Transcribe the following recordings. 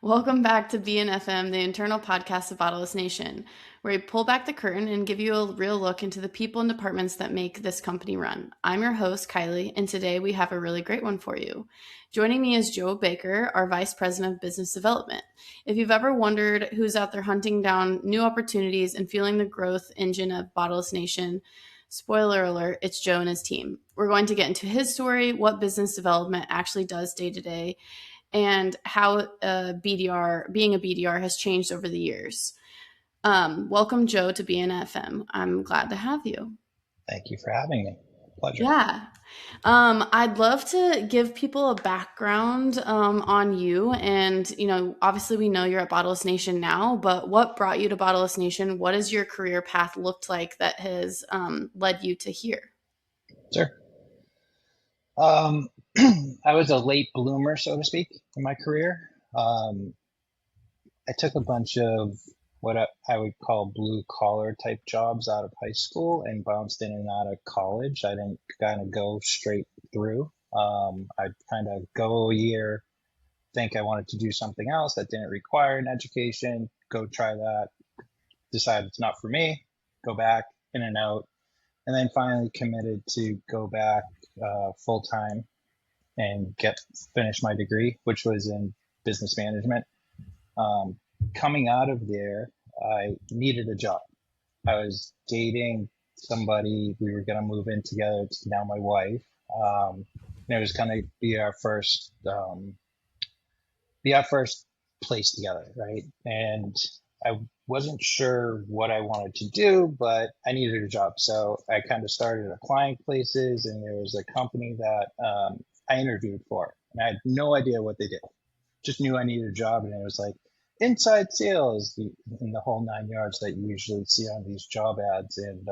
Welcome back to BNFM, the internal podcast of Bottleless Nation, where we pull back the curtain and give you a real look into the people and departments that make this company run. I'm your host, Kylie, and today we have a really great one for you. Joining me is Joe Baker, our Vice President of Business Development. If you've ever wondered who's out there hunting down new opportunities and fueling the growth engine of Bottleless Nation, spoiler alert, it's Joe and his team. We're going to get into his story, what business development actually does day to day, and how being a BDR has changed over the years. Welcome, Joe, to BNFM. I'm glad to have you. Thank you for having me. Pleasure. Yeah. I'd love to give people a background on you. And, obviously we know you're at Bottleless Nation now, but what brought you to Bottleless Nation? What has your career path looked like that has led you to here? Sure. I was a late bloomer, so to speak, in my career. I took a bunch of what I would call blue collar type jobs out of high school and bounced in and out of college. I didn't kind of go straight through. I'd kind of go a year, think I wanted to do something else that didn't require an education, go try that, decide it's not for me, go back in and out, and then finally committed to go back full time and finish my degree, which was in business management. Coming out of there, I needed a job. I was dating somebody. We were going to move in together. It's now my wife. And it was going to be our first place together, right? And I wasn't sure what I wanted to do, but I needed a job. So I kind of started applying places, and there was a company that I interviewed for, and I had no idea what they did. Just knew I needed a job, and it was like inside sales in the whole 9 yards that you usually see on these job ads. And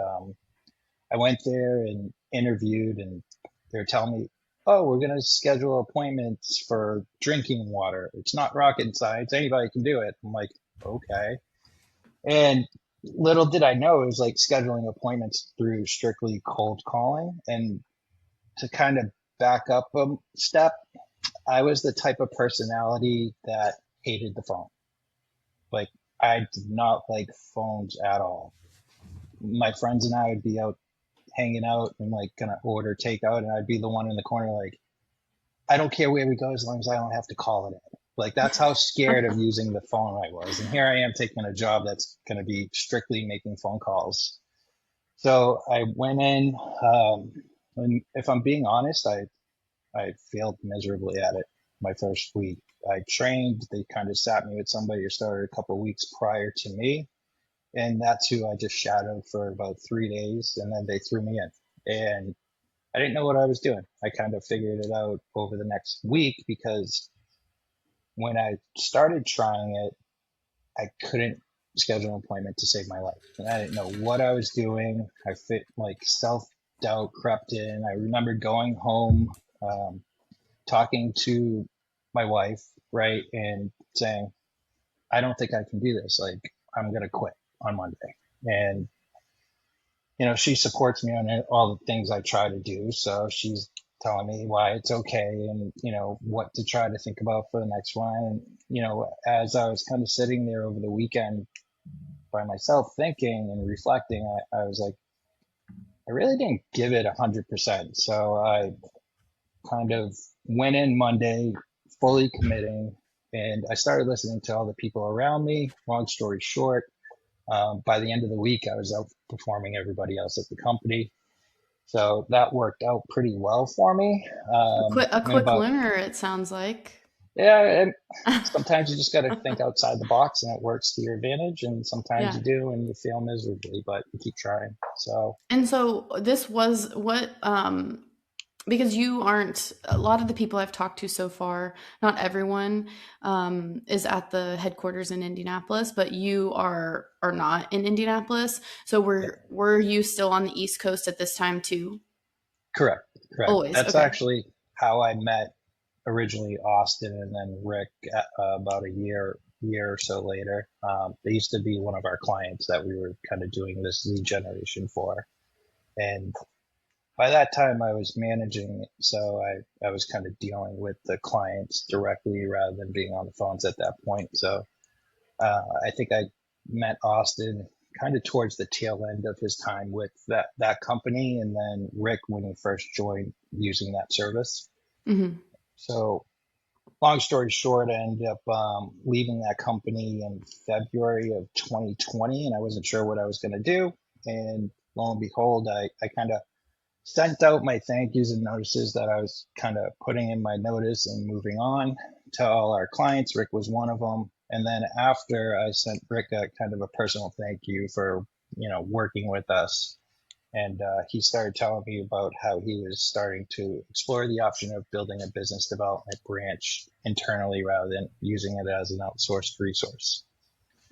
I went there and interviewed, and they were telling me, oh, we're going to schedule appointments for drinking water. It's not rocket science. Anybody can do it. I'm like, okay. And little did I know it was like scheduling appointments through strictly cold calling. And to kind of back up a step, I was the type of personality that hated the phone. Like, I did not like phones at all. My friends and I would be out hanging out and like gonna order takeout, and I'd be the one in the corner like, I don't care where we go as long as I don't have to call it in. Like, that's how scared of using the phone I was. And here I am taking a job that's going to be strictly making phone calls. So I went in, and if I'm being honest, I failed miserably at it my first week. I trained, they kind of sat me with somebody who started a couple of weeks prior to me. And that's who I just shadowed for about 3 days. And then they threw me in. And I didn't know what I was doing. I kind of figured it out over the next week, because when I started trying it, I couldn't schedule an appointment to save my life. And I didn't know what I was doing. I fit like self-doubt crept in. I remember going home, talking to my wife, right, and saying, I don't think I can do this. Like, I'm going to quit on Monday. And she supports me on all the things I try to do. So she's telling me why it's okay, and, what to try to think about for the next one. And, as I was kind of sitting there over the weekend by myself thinking and reflecting, I was like, I really didn't give it 100%. So I kind of went in Monday fully committing, and I started listening to all the people around me. Long story short, by the end of the week, I was outperforming everybody else at the company. So that worked out pretty well for me. A quick learner, it sounds like. Yeah, and sometimes you just got to think outside the box, and it works to your advantage. And sometimes Yeah. you do, and you fail miserably, but you keep trying. So And so this was what, because you aren't, a lot of the people I've talked to so far, not everyone is at the headquarters in Indianapolis, but you are not in Indianapolis. So yeah, were you still on the East Coast at this time too? correct. Always. That's Okay. actually how I met originally Austin, and then Rick about a year or so later. They used to be one of our clients that we were kind of doing this lead generation for. And by that time I was managing, so I was kind of dealing with the clients directly rather than being on the phones at that point. So I think I met Austin kind of towards the tail end of his time with that company, and then Rick when he first joined using that service. Hmm. So long story short, I ended up leaving that company in February of 2020, and I wasn't sure what I was going to do. And lo and behold, I kind of sent out my thank yous and notices that I was kind of putting in my notice and moving on to all our clients. Rick was one of them. And then after I sent Rick a kind of a personal thank you for, working with us. And he started telling me about how he was starting to explore the option of building a business development branch internally rather than using it as an outsourced resource.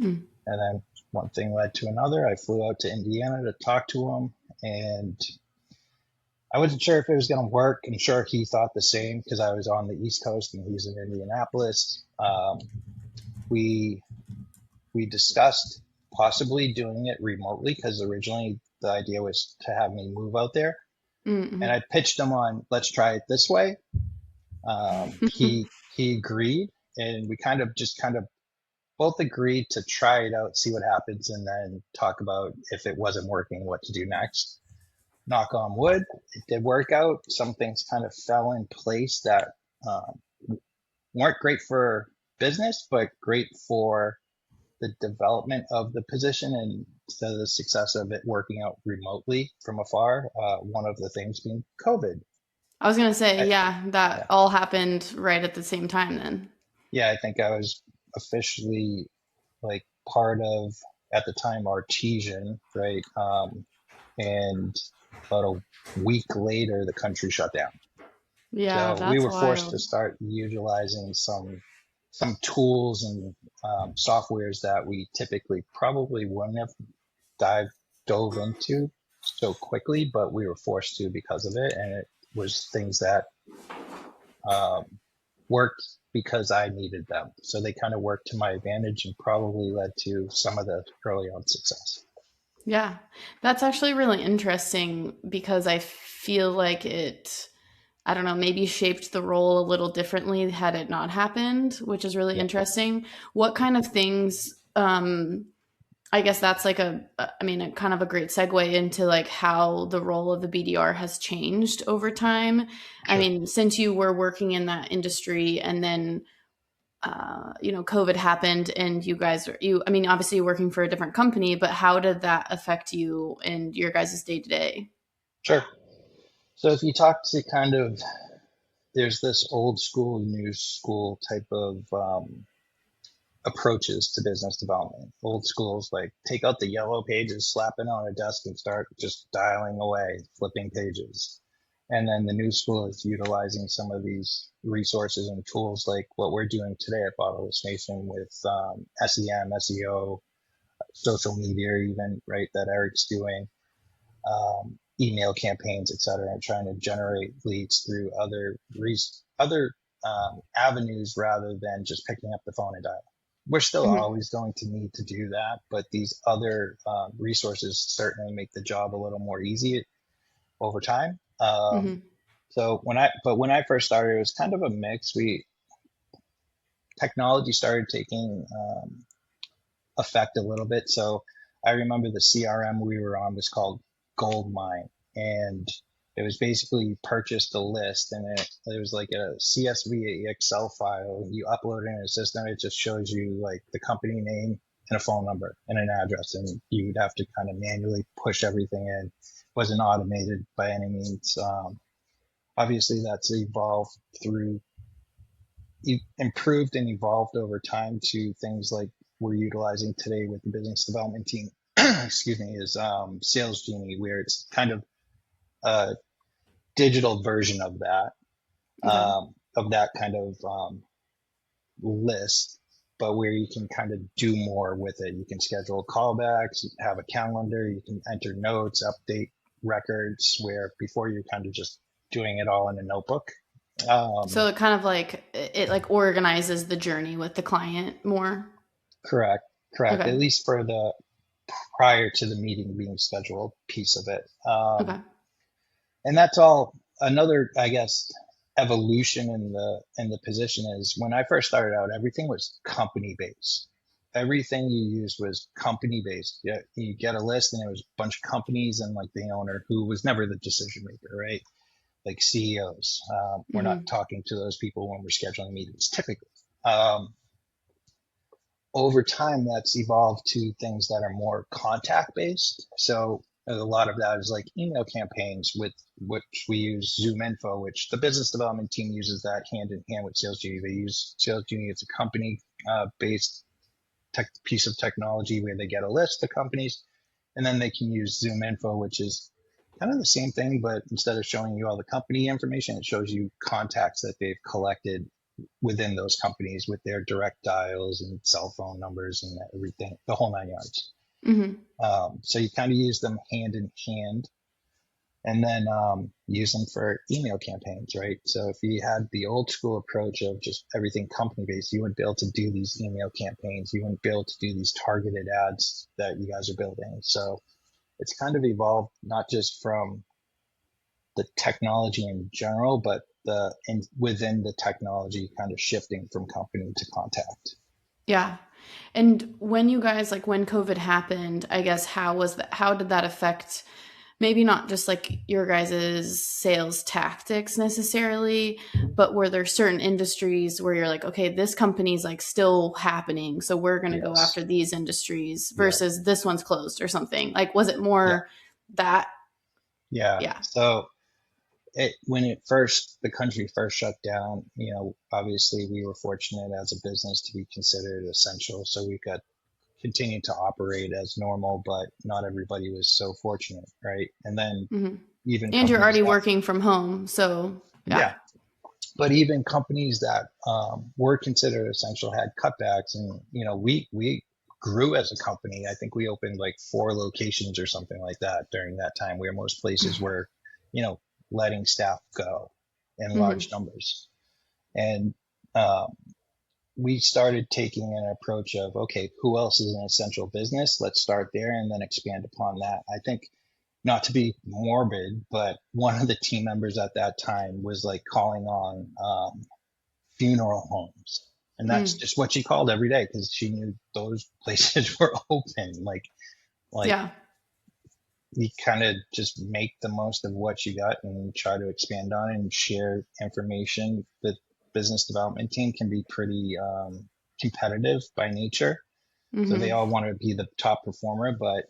Mm. And then one thing led to another. I flew out to Indiana to talk to him, and I wasn't sure if it was going to work. I'm sure he thought the same because I was on the East Coast and he's in Indianapolis. We we discussed possibly doing it remotely because originally the idea was to have me move out there, and Mm-hmm. I pitched him on let's try it this way. He agreed, and we kind of both agreed to try it out, see what happens, and then talk about if it wasn't working, what to do next. Knock on wood, it did work out. Some things kind of fell in place that um, weren't great for business, but great for the development of the position and to the success of it working out remotely from afar. One of the things being COVID. I was gonna say, I, yeah, that yeah, all happened right at the same time then. yeah, I think I was officially like part of at the time Artesian, right? And about a week later, the country shut down. Yeah, So we that's were forced to wild. start utilizing some tools and softwares that we typically probably wouldn't have dove into so quickly, but we were forced to because of it, and it was things that um, worked because I needed them. So they kind of worked to my advantage and probably led to some of the early on success. Yeah, that's actually really interesting because I feel like it, I don't know, maybe shaped the role a little differently had it not happened, which is really Yeah, interesting. What kind of things, I guess that's like I mean, a kind of a great segue into like how the role of the BDR has changed over time. I sure. mean, since you were working in that industry and then COVID happened and I mean, obviously you're working for a different company, but how did that affect you and your guys' day to day? Sure. So if you talk to kind of, there's this old school, new school type of approaches to business development. Old schools like take out the yellow pages, slap it on a desk, and start just dialing away, flipping pages. And then the new school is utilizing some of these resources and tools like what we're doing today at Bottleless Nation with SEM, SEO, social media, even right that Eric's doing, email campaigns, et cetera, and trying to generate leads through other avenues rather than just picking up the phone and dialing. We're still Hmm. always going to need to do that, but these other resources certainly make the job a little more easy over time. Hmm. When I first started, it was kind of a mix. Technology started taking effect a little bit. So I remember the CRM we were on was called Goldmine, and it was basically you purchased a list, and it was like a CSV Excel file. You upload it in a system, it just shows you like the company name and a phone number and an address, and you'd have to kind of manually push everything in. It wasn't automated by any means. Obviously, that's evolved through improved and evolved over time to things like we're utilizing today with the business development team. Excuse me, is Sales Genie, where it's kind of a digital version Okay. of that kind of list, but where you can kind of do more with it. You can schedule callbacks, have a calendar, you can enter notes, update records, where before you're kind of just doing it all in a notebook. So Um, it kind of like it like organizes the journey with the client more. correct, correct. Okay. At least for the prior to the meeting being scheduled piece of it. Okay. And that's all another, I guess, evolution in the position is when I first started out, everything was company based. Everything you used was company based. Yeah, you get a list and it was a bunch of companies and like the owner who was never the decision maker, right? Like CEOs. We're not Hmm. talking to those people when we're scheduling meetings typically. Um, Over time, that's evolved to things that are more contact based. So a lot of that is like email campaigns with which we use Zoom Info, which the business development team uses that hand in hand with Sales Genie. They use Sales Genie as a company based piece of technology where they get a list of companies, and then they can use Zoom Info, which is kind of the same thing, but instead of showing you all the company information, it shows you contacts that they've collected within those companies with their direct dials and cell phone numbers and everything, the whole 9 yards. Hmm. So you kind of use them hand in hand and then use them for email campaigns, right? So if you had the old school approach of just everything company based, you wouldn't be able to do these email campaigns. You wouldn't be able to do these targeted ads that you guys are building. So it's kind of evolved not just from the technology in general, but within the technology kind of shifting from company to contact. Yeah. And when you guys like when COVID happened, I guess how did that affect maybe not just like your guys' sales tactics necessarily, but were there certain industries where you're like, okay, this company's like still happening, so we're going to go Yes. after these industries Yeah. versus this one's closed or something? Like, was it Yeah. more that? Yeah. Yeah. So when the country first shut down, obviously we were fortunate as a business to be considered essential. So we got continued to operate as normal, but not everybody was so fortunate, right? And then Hmm. even And you're companies already that, working from home, so yeah. yeah, but even companies that were considered essential had cutbacks, and we grew as a company. I think we opened like 4 locations or something like that during that time, where most places were, you know, letting staff go in large Hmm. numbers, and um, we started taking an approach of, okay, who else is an essential business? Let's start there and then expand upon that. I think, not to be morbid, but one of the team members at that time was like calling on funeral homes. And that's Mm. just what she called every day because she knew those places were open. Like Yeah. you kind of just make the most of what you got and try to expand on it and share information. The business development team can be pretty competitive by nature. So they Hmm. all want to be the top performer, but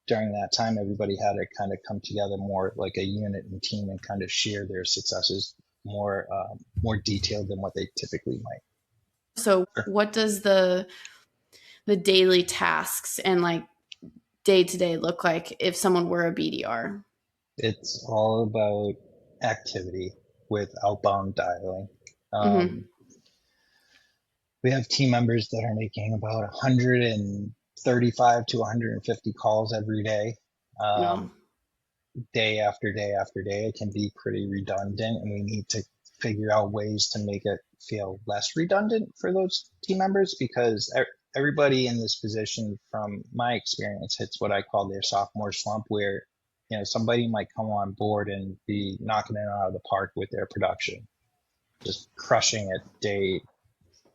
during that time, everybody had to kind of come together more like a unit and team and kind of share their successes more detailed than what they typically might. So what does the daily tasks and like day to day look like if someone were a BDR? It's all about activity with outbound dialing. Hmm. Um, we have team members that are making about 135 to 150 calls every day. No. Um, Day after day after day, it can be pretty redundant, and we need to figure out ways to make it feel less redundant for those team members because everybody in this position, from my experience, hits what I call their sophomore slump, where somebody might come on board and be knocking it out of the park with their production, just crushing it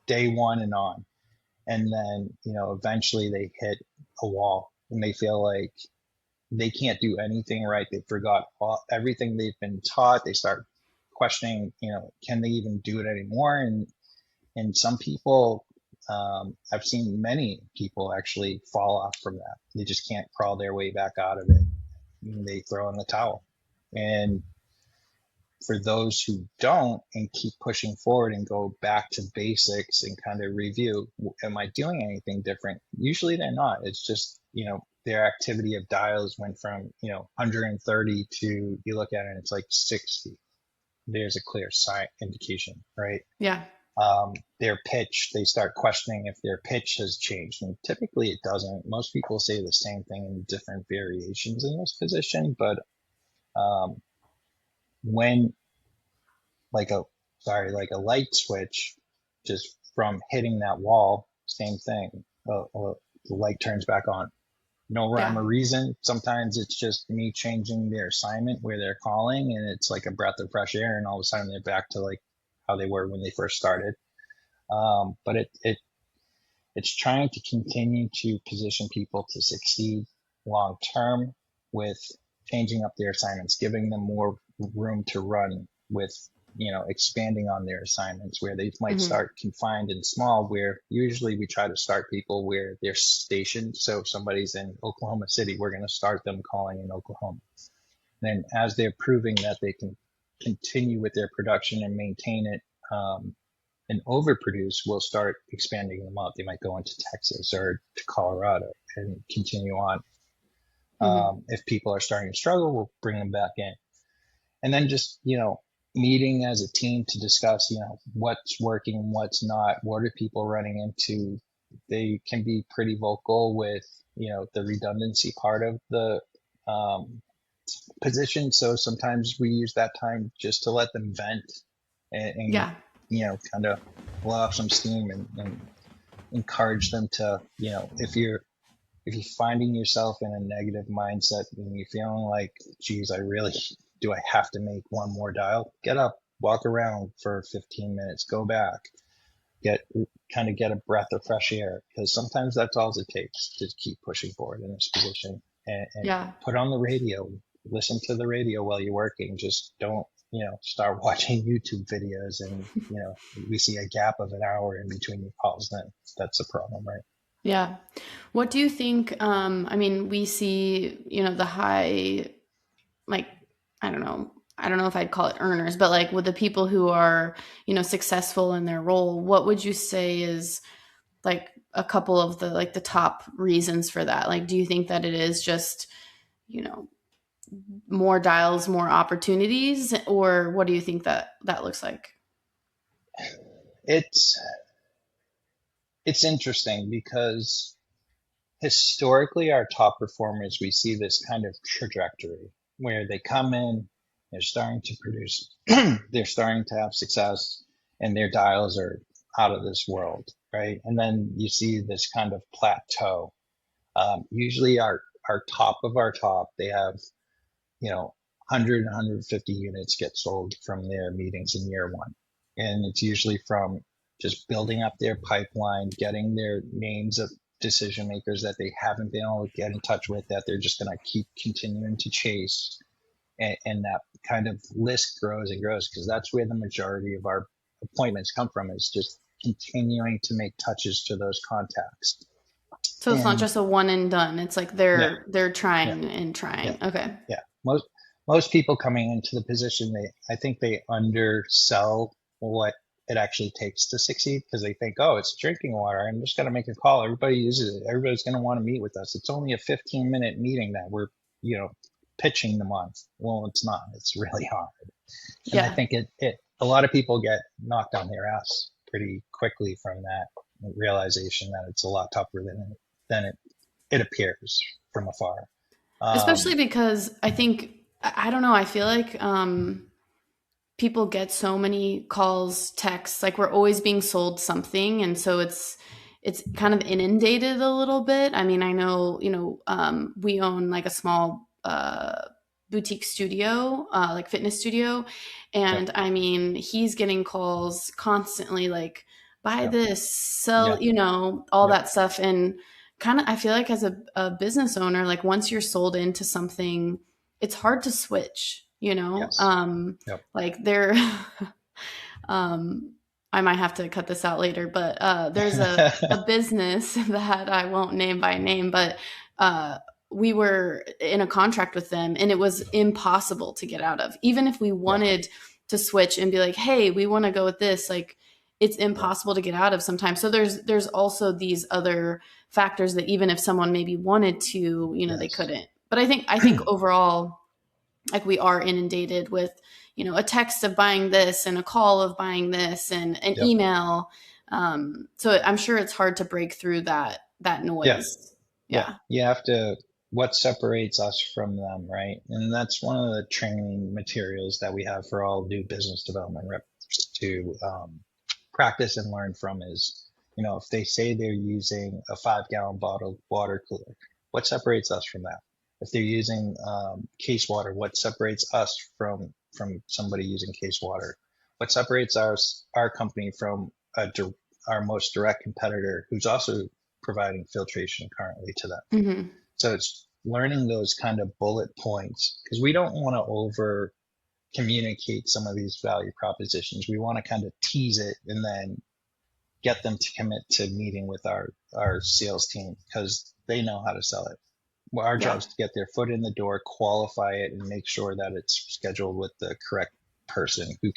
day one and on, and then eventually they hit a wall and they feel like they can't do anything right. They forgot everything they've been taught. They start questioning, can they even do it anymore? And some people, I've seen many people actually fall off from that. They just can't crawl their way back out of it. And they throw in the towel. And for those who don't and keep pushing forward and go back to basics and kind of review, am I doing anything different? Usually they're not. It's just, their activity of dials went from, 130 to, you look at it and it's like 60. There's a clear sign indication, right? Yeah. Their pitch, they start questioning if their pitch has changed. And typically it doesn't. Most people say the same thing in different variations in this position, but um, when like a light switch, just from hitting that wall, same thing. The light turns back on. no rhyme Yeah. or reason. Sometimes it's just me changing their assignment where they're calling, and it's like a breath of fresh air, and all of a sudden they're back to like how they were when they first started. But it's trying to continue to position people to succeed long term with changing up their assignments, giving them more room to run with, expanding on their assignments where they might Hmm. start confined and small, where usually we try to start people where they're stationed. So if somebody's in Oklahoma City, we're going to start them calling in Oklahoma. Then as they're proving that they can continue with their production and maintain it, and overproduce, we'll start expanding them out. They might go into Texas or to Colorado and continue on. Hmm. If people are starting to struggle, we'll bring them back in. And then just, meeting as a team to discuss, what's working, what's not, what are people running into. They can be pretty vocal with, the redundancy part of the position. So sometimes we use that time just to let them vent and Yeah. kind of blow off some steam and encourage them to, if you're finding yourself in a negative mindset and you're feeling like, geez, do I have to make one more dial? Get up, walk around for 15 minutes, go back, get get a breath of fresh air, because sometimes that's all it takes to keep pushing forward in this position. And Yeah. put on the radio, listen to the radio while you're working. Just don't, start watching YouTube videos and, we see a gap of an hour in between your calls, then that's a problem, right? Yeah. What do you think? I mean, we see, the high, like, I don't know. I don't know if I'd call it earners, but like with the people who are, successful in their role, what would you say is like a couple of the like the top reasons for that? Like, do you think that it is just, you know, more dials, more opportunities, or what do you think that that looks like? It's it's interesting because historically our top performers, we see this kind of trajectory where they come in, they're starting to produce, they're starting to have success, and their dials are out of this world, right? And then you see this kind of plateau. Usually our top of our top, they have, 100, 150 units get sold from their meetings in year one. And it's usually from just building up their pipeline, getting their names of decision makers that they haven't been able to get in touch with, that they're just going to keep continuing to chase. And that kind of list grows and grows, because that's where the majority of our appointments come from, is just continuing to make touches to those contacts. So it's not And just a one and done. It's like yeah, they're yeah, trying and yeah. trying. Okay. Yeah, most people coming into the position, I think they undersell what it actually takes to succeed, because they think, oh, it's drinking water. I'm just going to make a call. Everybody uses it. Everybody's going to want to meet with us. It's only a 15-minute meeting that we're, pitching them on. Well, it's not. It's really hard. And I Yeah. think it a lot of people get knocked on their ass pretty quickly from that realization that it's a lot tougher than it appears from afar. Especially Um, because I think I don't know, I feel like people get so many calls, texts, like we're always being sold something, and so it's kind of inundated a little bit. I mean, I know, we own like a small boutique studio, like fitness studio, yep, and I mean, he's getting calls constantly like buy yep, this, yeah, sell, all yep. that stuff. And kind of I feel like as a business owner, like once you're sold into something, it's hard to switch, Yes. Yep. like there um I might have to cut this out later, but there's a business that I won't name by name, but uh we were in a contract with them and it was impossible to get out of. Even if we Yeah. wanted to switch and be like, hey, we want to go with this, like it's Yeah. impossible to get out of sometimes. So there's also these other factors that even if someone maybe wanted to, they Yes. couldn't. But I think overall, like we are inundated with, a text of buying this and a call of buying this and an Yep. email. So I'm sure it's hard to break through that Yeah. noise. Yeah. Yeah. You have to, what separates us from them, right? And that's one of the training materials that we have for all new business development reps to practice and learn from is, if they say they're using a 5-gallon bottled water cooler, what separates us from that? If they're using case water, what separates us from somebody using case water? What separates our company from our most direct competitor, who's also providing filtration currently to them? Mm-hmm. So it's learning those kind of bullet points, because we don't want to over communicate some of these value propositions. We want to kind of tease it and then get them to commit to meeting with our sales team, because they know how to sell it. Well, our job Yeah. is to get their foot in the door, qualify it, and make sure that it's scheduled with the correct person who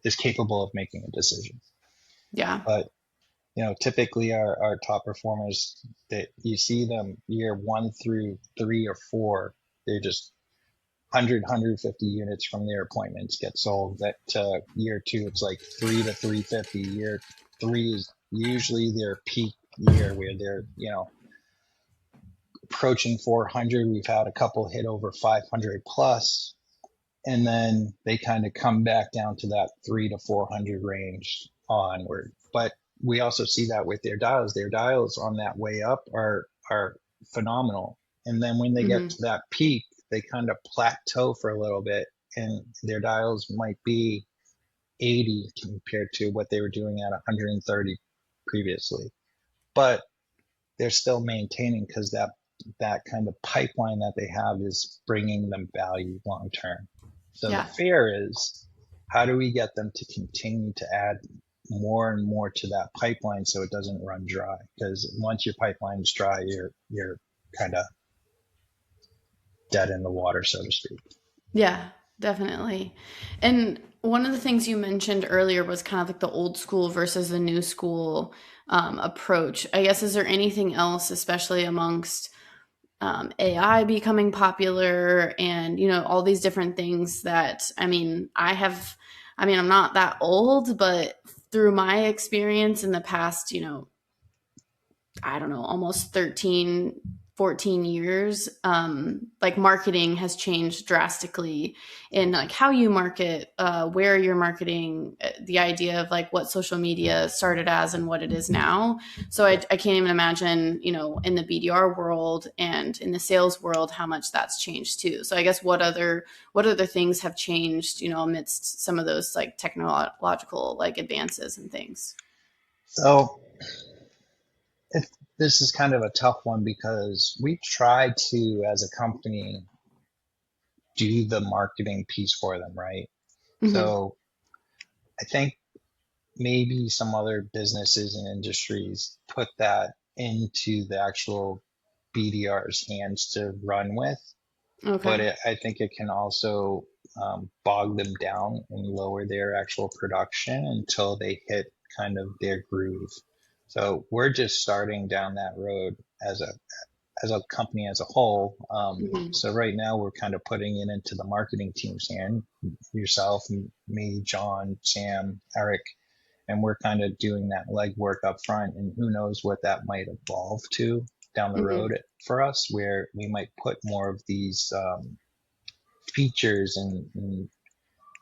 is capable of making a decision. Yeah. But typically our top performers, that you see them year 1 through 3 or 4, they're just 150 units from their appointments get sold. That year 2, it's like 3 to 350. Year 3 is usually their peak year, where they're approaching 400. We've had a couple hit over 500 plus, and then they kind of come back down to that 3 to 400 range onward. But we also see that with their dials. Their dials on that way up are phenomenal, and then when they get Mm-hmm. to that peak, they kind of plateau for a little bit, and their dials might be 80 compared to what they were doing at 130 previously. But they're still maintaining, because that kind of pipeline that they have is bringing them value long term. So the Yeah. fear is, how do we get them to continue to add more and more to that pipeline so it doesn't run dry? Because once your pipeline is dry, you're kind of dead in the water, so to speak. Yeah, definitely. And one of the things you mentioned earlier was kind of like the old school versus the new school approach. I guess, is there anything else, especially amongst AI becoming popular and, all these different things that, I'm not that old, but through my experience in the past, I don't know, almost 13, 14 years, like marketing has changed drastically in like how you market, where you're marketing, the idea of like what social media started as and what it is now. So I can't even imagine, in the BDR world and in the sales world, how much that's changed too. So I guess what other things have changed, amidst some of those like technological like advances and things. So if this is kind of a tough one, because we try to, as a company, do the marketing piece for them, right? Mm-hmm. So I think maybe some other businesses and industries put that into the actual BDR's hands to run with, but Okay. I think it can also bog them down and lower their actual production until they hit kind of their groove. So we're just starting down that road as a company as a whole. Mm-hmm. So right now we're kind of putting it into the marketing team's hand, yourself, me, John, Sam, Eric, and we're kind of doing that legwork up front. And who knows what that might evolve to down the Mm-hmm. road for us, where we might put more of these features and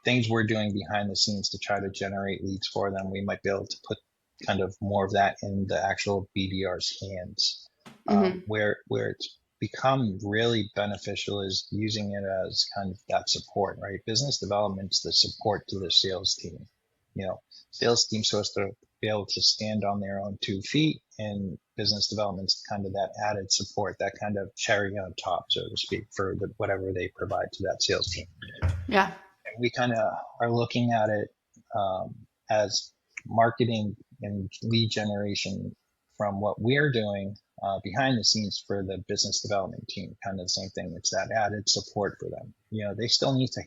things we're doing behind the scenes to try to generate leads for them. We might be able to put kind of more of that in the actual BDR's hands, Mm-hmm. where it's become really beneficial is using it as kind of that support, right? Business development's the support to the sales team. You know, sales team's supposed to be able to stand on their own 2 feet, and business development's kind of that added support, that kind of cherry on top, so to speak, for whatever they provide to that sales team. Yeah. And we kind of are looking at it as marketing and lead generation from what we're doing behind the scenes for the business development team. Kind of the same thing. It's that added support for them. They still need to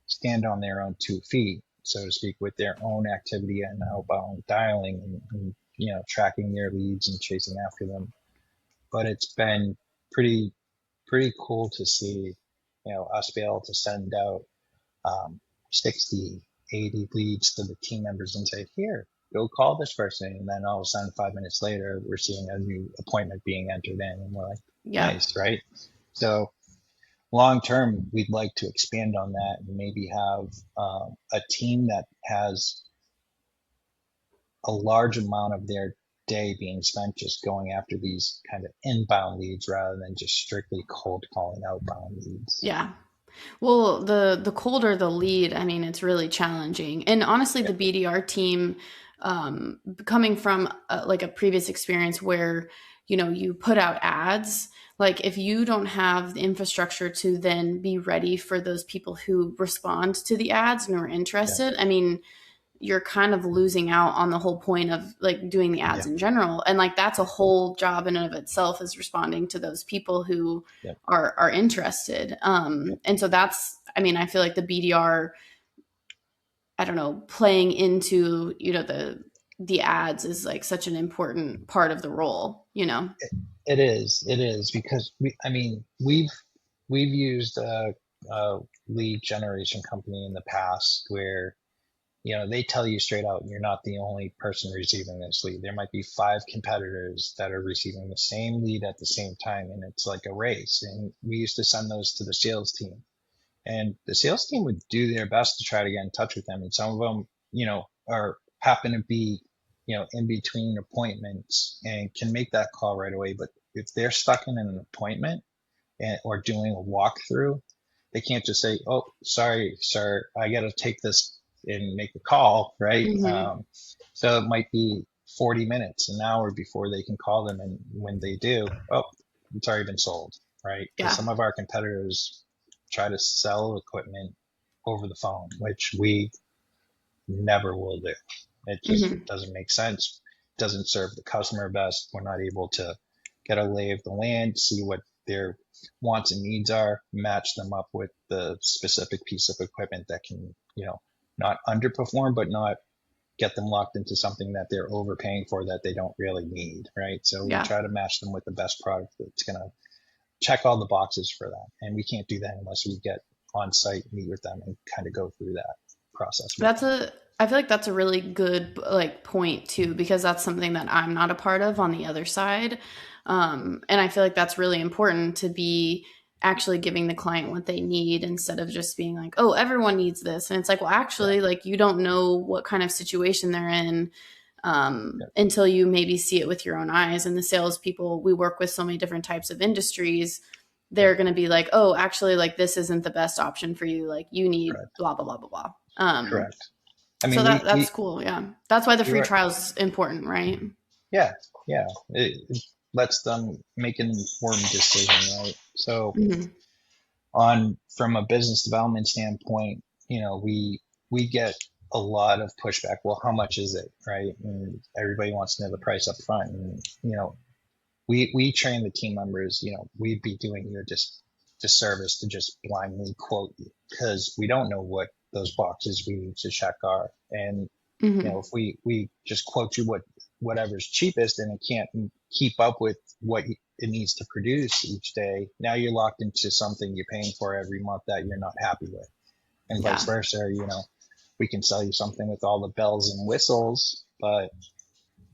stand on their own 2 feet, so to speak, with their own activity and outbound dialing and tracking their leads and chasing after them. But it's been pretty cool to see us be able to send out um, 60, 80 leads to the team members and say, here, go call this person. And then all of a sudden, 5 minutes later, we're seeing a new appointment being entered in. And we're like, Yeah. nice, right? So long term, we'd like to expand on that and maybe have a team that has a large amount of their day being spent just going after these kind of inbound leads rather than just strictly cold calling outbound leads. Yeah. Well, the colder the lead, I mean, it's really challenging. And honestly, Yeah, the BDR team, coming from like a previous experience where, you know, you put out ads, like if you don't have the infrastructure to then be ready for those people who respond to the ads and are yeah, interested, I mean, you're kind of losing out on the whole point of like doing the ads yeah, in general. And like that's a yeah, whole job in and of itself, is responding to those people who yeah, are interested. yeah. And so that's, I mean, I feel like the BDR, I don't know, playing into, you know, the ads is like such an important part of the role, you know. It is because I mean, we've used a lead generation company in the past where, you know, they tell you straight out, you're not the only person receiving this lead. There might be 5 competitors that are receiving the same lead at the same time, and it's like a race. And we used to send those to the sales team, and the sales team would do their best to try to get in touch with them. And some of them, you know, are happen to be, you know, in between appointments and can make that call right away. But if they're stuck in an appointment or doing a walkthrough, they can't just say, "Oh, sorry, sir, I got to take this and make a call," right? Hmm. So it might be 40 minutes, an hour before they can call them, and when they do, oh, it's already been sold, right? Because Yeah. some of our competitors try to sell equipment over the phone, which we never will do. It just Hmm. doesn't make sense. Doesn't serve the customer best. We're not able to get a lay of the land, see what their wants and needs are, match them up with the specific piece of equipment that can, you know, not underperform, but not get them locked into something that they're overpaying for that they don't really need, right? So we Yeah. try to match them with the best product that's going to check all the boxes for them. And we can't do that unless we get on site, meet with them, and kind of go through that process with That's them. a I feel like that's a really good like point too, because that's something that I'm not a part of on the other side. And I feel like that's really important to be actually giving the client what they need instead of just being like, oh, everyone needs this. And it's like, well, Yeah, actually, like you don't know what kind of situation they're in, yeah, until you maybe see it with your own eyes. And the salespeople, we work with so many different types of industries. yeah. They're going to be like, oh, actually, like this isn't the best option for you. Like you need Correct. blah blah blah blah blah. Correct. I So mean, that's cool. Yeah, that's why the we free were, trial is important, right? yeah, yeah. It lets them make an informed decision, right? So Hmm. on from a business development standpoint, you know, we get a lot of pushback. Well, how much is it, right? And everybody wants to know the price up front. And you know, we train the team members. You know, we'd be doing you a disservice to just blindly quote you because we don't know what those boxes we need to check are. And you know, Hmm. if we just quote you whatever's cheapest and it can't keep up with what it needs to produce each day, now you're locked into something you're paying for every month that you're not happy with, and vice Yeah, versa. You know, we can sell you something with all the bells and whistles, but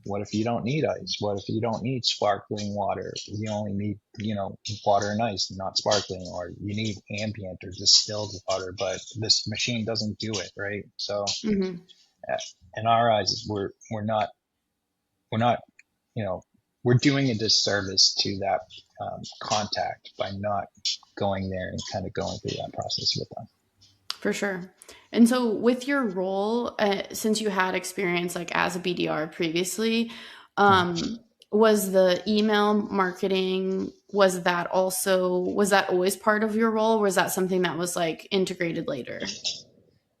what if you don't need ice? What if you don't need sparkling water? You only need, you know, water and ice, not sparkling, or you need ambient or distilled water, but this machine doesn't do it, right? So hmm, in our eyes, we're not, you know, we're doing a disservice to that contact by not going there and kind of going through that process with them. for sure. And so, with your role, since you had experience like as a BDR previously, Mhm. um, was the email marketing, was that always part of your role, or was that something that was like integrated later?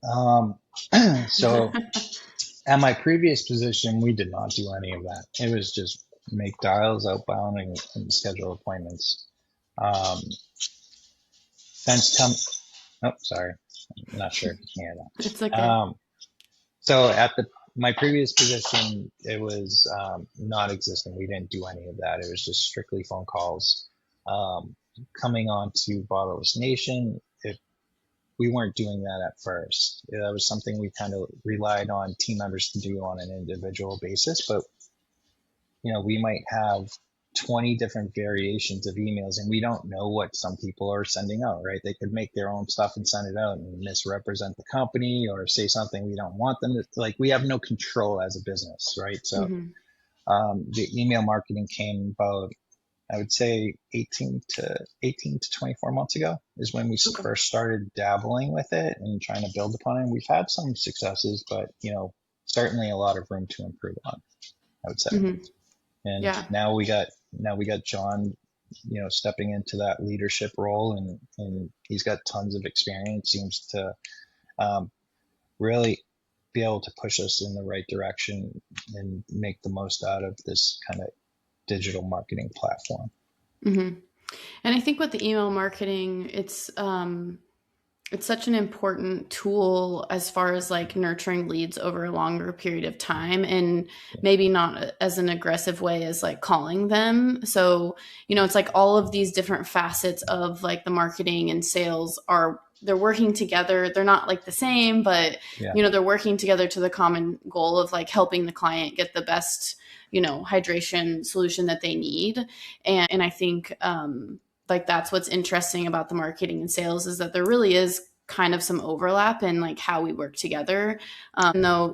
Um, so at my previous position, we did not do any of that. It was just make dials outbound and schedule appointments. Um, since come, oh, sorry, I'm not sure if you can hear It's that. okay. So at the my previous position, it was non-existent. We didn't do any of that. It was just strictly phone calls. Um, coming on to Bottleless Nation, we weren't doing that at first. That was something we kind of relied on team members to do on an individual basis. But you know, we might have 20 different variations of emails and we don't know what some people are sending out, right? They could make their own stuff and send it out and misrepresent the company or say something we don't want them to. Like, we have no control as a business, right? So Hmm. The email marketing came about, I would say 18 to 24 months ago is when we Okay. first started dabbling with it and trying to build upon it. And we've had some successes, but certainly a lot of room to improve on, I would say. Mm-hmm. And Yeah. now we got John, stepping into that leadership role, and he's got tons of experience, seems to um, really be able to push us in the right direction and make the most out of this kind of digital marketing platform. Mm-hmm. And I think with the email marketing, it's such an important tool as far as like nurturing leads over a longer period of time, and maybe not as an aggressive way as like calling them. So, it's like all of these different facets of like the marketing and sales they're working together. They're not like the same, but Yeah. they're working together to the common goal of like helping the client get the best, hydration solution that they need. And I think, like that's what's interesting about the marketing and sales is that there really is kind of some overlap in like how we work together. Though,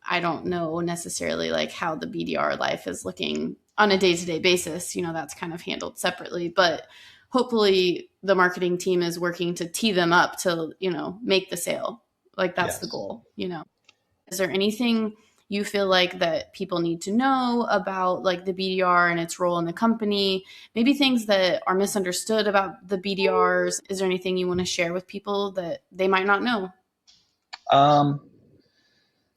I don't know necessarily like how the BDR life is looking on a day-to-day basis. That's kind of handled separately, but hopefully the marketing team is working to tee them up to, make the sale. Like that's the Yes. goal. Is there anything you feel like that people need to know about like the BDR and its role in the company? Maybe things that are misunderstood about the BDRs. Is there anything you want to share with people that they might not know? Um,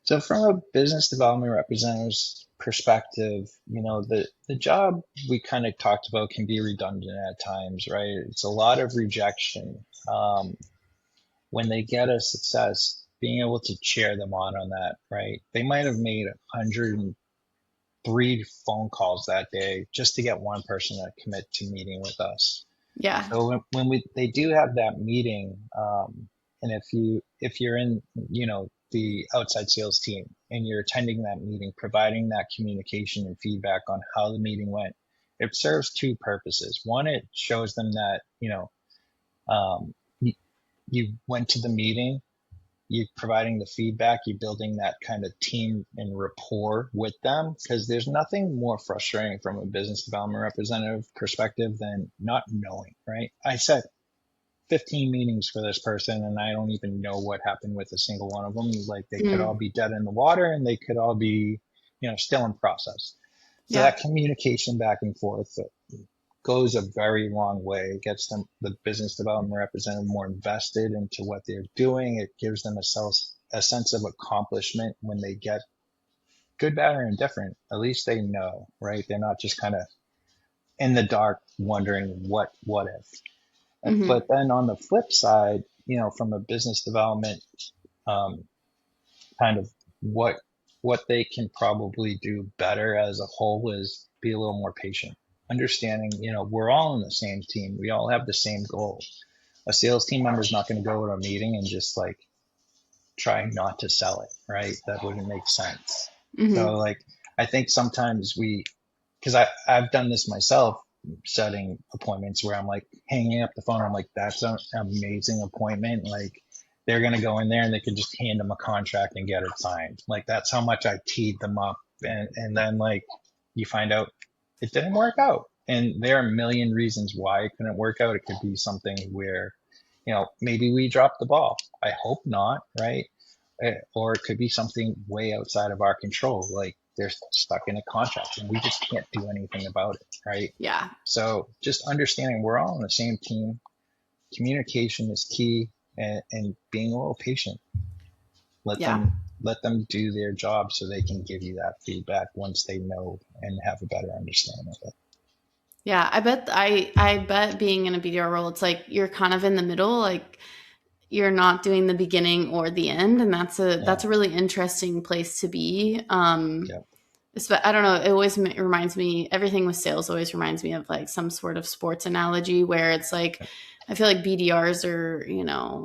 so from a business development representative's perspective, the job we kind of talked about can be redundant at times, right? It's a lot of rejection. When they get a success, being able to cheer them on that, right? They might have made 103 phone calls that day just to get one person to commit to meeting with us. Yeah. So when they do have that meeting, and if you're in the outside sales team and you're attending that meeting, providing that communication and feedback on how the meeting went, it serves two purposes. One, it shows them that you, you went to the meeting, you providing the feedback, you building that kind of team and rapport with them, because there's nothing more frustrating from a business development representative perspective than not knowing, right? I set 15 meetings for this person and I don't even know what happened with a single one of them. Like they could all Mm, be dead in the water and they could all be, still in process. So yeah. that communication back and forth goes a very long way. It gets them, the business development representative, more invested into what they're doing. It gives them a sense of accomplishment when they get good, bad, or indifferent. At least they know, right? They're not just kind of in the dark wondering what if. Mm-hmm. But then on the flip side, from a business development um, kind of what they can probably do better as a whole is be a little more patient, understanding, we're all in the same team. We all have the same goal. A sales team member is not going to go to a meeting and just like try not to sell it, right? That wouldn't make sense. Mm-hmm. So like, I think sometimes because I've done this myself, setting appointments where I'm like hanging up the phone. I'm like, that's an amazing appointment. Like they're going to go in there and they could just hand them a contract and get it signed. Like that's how much I teed them up. And then like you find out it didn't work out. And there are a million reasons why it couldn't work out. It could be something where, maybe we dropped the ball. I hope not, right? Or it could be something way outside of our control. Like they're stuck in a contract and we just can't do anything about it, right? Yeah. So just understanding we're all on the same team. Communication is key, and being a little patient. Let Yeah. them let them do their job so they can give you that feedback once they know and have a better understanding of it. Yeah. I bet being in a BDR role, it's like you're kind of in the middle, like you're not doing the beginning or the end. And Yeah. that's a really interesting place to be. Yep. I don't know. It always reminds me, everything with sales always reminds me of like some sort of sports analogy where it's like, I feel like BDRs are,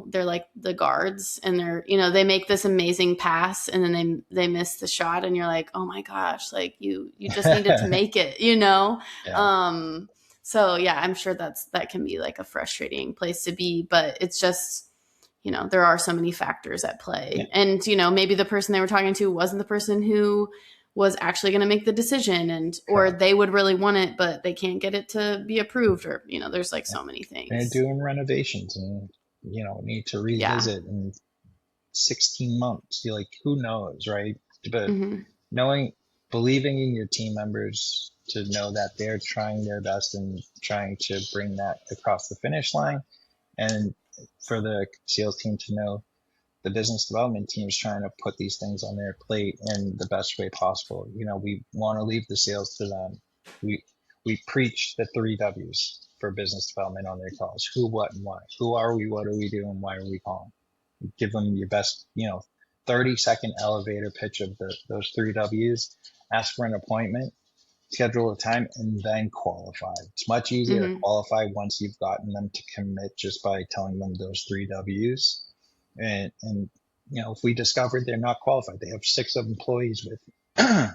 they're like the guards and they're, they make this amazing pass and then they miss the shot and you're like, oh my gosh, like you just needed to make it. Yeah. Um, so yeah, I'm sure that can be like a frustrating place to be, but it's just, there are so many factors at Yeah. play. And, maybe the person they were talking to wasn't the person who was actually going to make the decision, and or Correct. they would really want it but they can't get it to be approved, or there's like Yeah. so many They're things. doing renovations and, need to Yeah. revisit in 16 months. You're like, who knows, right? But Hmm. knowing, believing in your team members to know that they're trying their best and trying to bring that across the finish line, and for the sales team to know the business development team is trying to put these things on their plate in the best way possible. We want to leave the sales to them. We preach the 3 W's for business development on their calls: who, what, and why. Who are we? What are we doing? Why are we calling? Give them your best, 30-second elevator pitch of those 3 W's. Ask for an appointment, schedule a time, and then qualify. It's much easier to Hmm. qualify once you've gotten them to commit just by telling them those 3 W's. And if we discovered they're not qualified, they have 6 employees with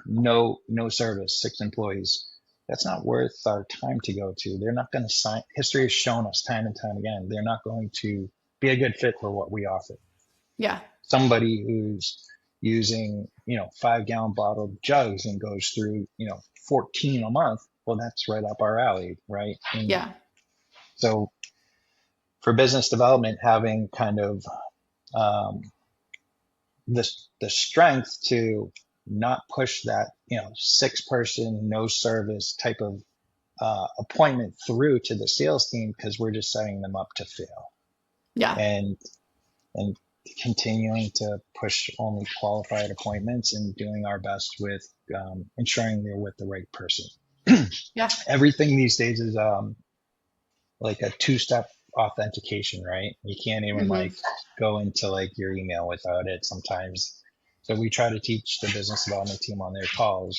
no service, 6 employees. That's not worth our time to go to. They're not going to sign. History has shown us time and time again, they're not going to be a good fit for what we offer. Yeah. Somebody who's using 5-gallon bottle jugs and goes through 14 a month, well, that's right up our alley, right? And Yeah. so for business development, having kind of um, the strength to not push that 6-person no service type of appointment through to the sales team, because we're just setting them up to fail, Yeah. and and continuing to push only qualified appointments and doing our best with ensuring they're with the right person. Yeah. Everything these days is like a 2-step authentication, right? You can't even Hmm. like go into like your email without it sometimes. So we try to teach the business development team on their calls,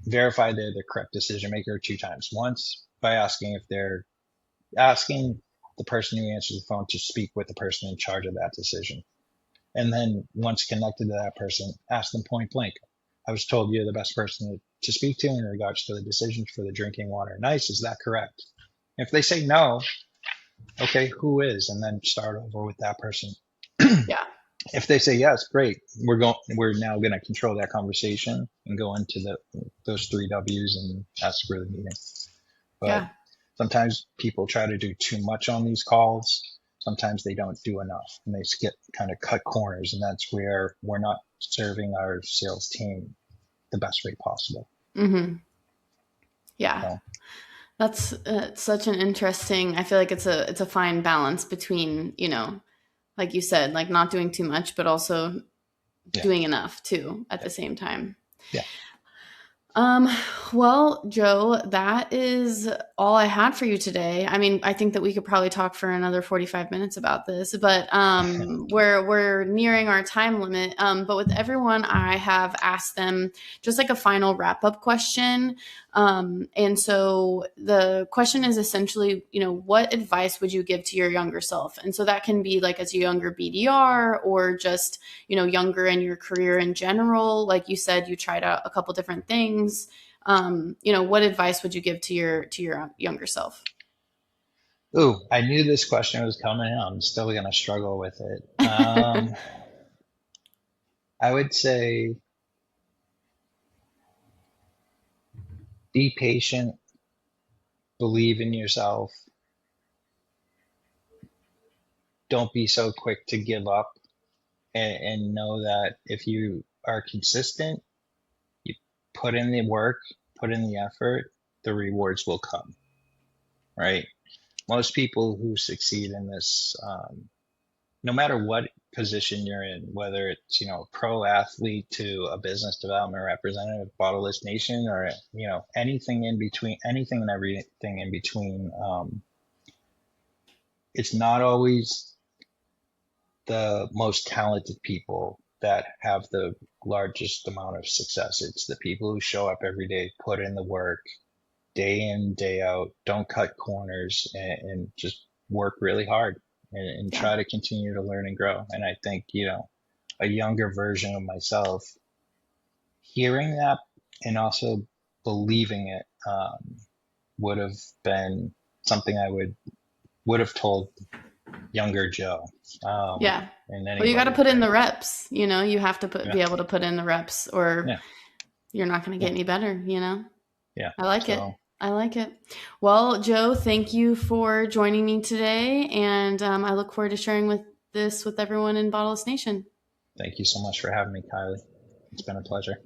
verify they're the correct decision maker 2 times. Once by asking the person who answers the phone to speak with the person in charge of that decision. And then once connected to that person, ask them point blank: I was told you're the best person to speak to in regards to the decisions for the drinking water. Nice. Is that correct? If they say no, okay, who is? And then start over with that person. Yeah. If they say yes, great. We're now going to control that conversation and go into those 3 W's and ask for the meeting. But Yeah. sometimes people try to do too much on these calls. Sometimes they don't do enough, and they get kind of cut corners, and that's where we're not serving our sales team the best way possible. Hmm. Yeah. So, That's such an interesting. I feel like it's a fine balance between, like you said, like not doing too much, but also yeah, doing enough too at yeah, the same time. yeah. Um, well, Joe, that is all I had for you today. I mean, I think that we could probably talk for another 45 minutes about this, but we're nearing our time limit. But with everyone, I have asked them just like a final wrap-up question. And so the question is essentially, what advice would you give to your younger self? And so that can be like as a younger BDR, or just younger in your career in general. Like you said, you tried out a couple different things. What advice would you give to your younger self? Ooh, I knew this question was coming. I'm still going to struggle with it. I would say be patient, believe in yourself, don't be so quick to give up, and know that if you are consistent, you put in the work, put in the effort, the rewards will come, right? Most people who succeed in this, no matter what position you're in, whether it's, a pro athlete to a business development representative, Bottleless Nation, or, anything in between, anything and everything in between, it's not always the most talented people that have the largest amount of success. It's the people who show up every day, put in the work, day in, day out, don't cut corners, and just work really hard, and Yeah. try to continue to learn and grow. And I think, a younger version of myself hearing that and also believing it, would have been something I would have told younger Joe. Yeah. And Well, you got to anybody, put in right? the reps, you have to Yeah, be able to put in the reps or yeah, you're not going to yeah, get any better. yeah. I like it. So I like it. Well, Joe, thank you for joining me today. And I look forward to sharing this with everyone in Bottleless Nation. thank you so much for having me, Kylie. It's been a pleasure.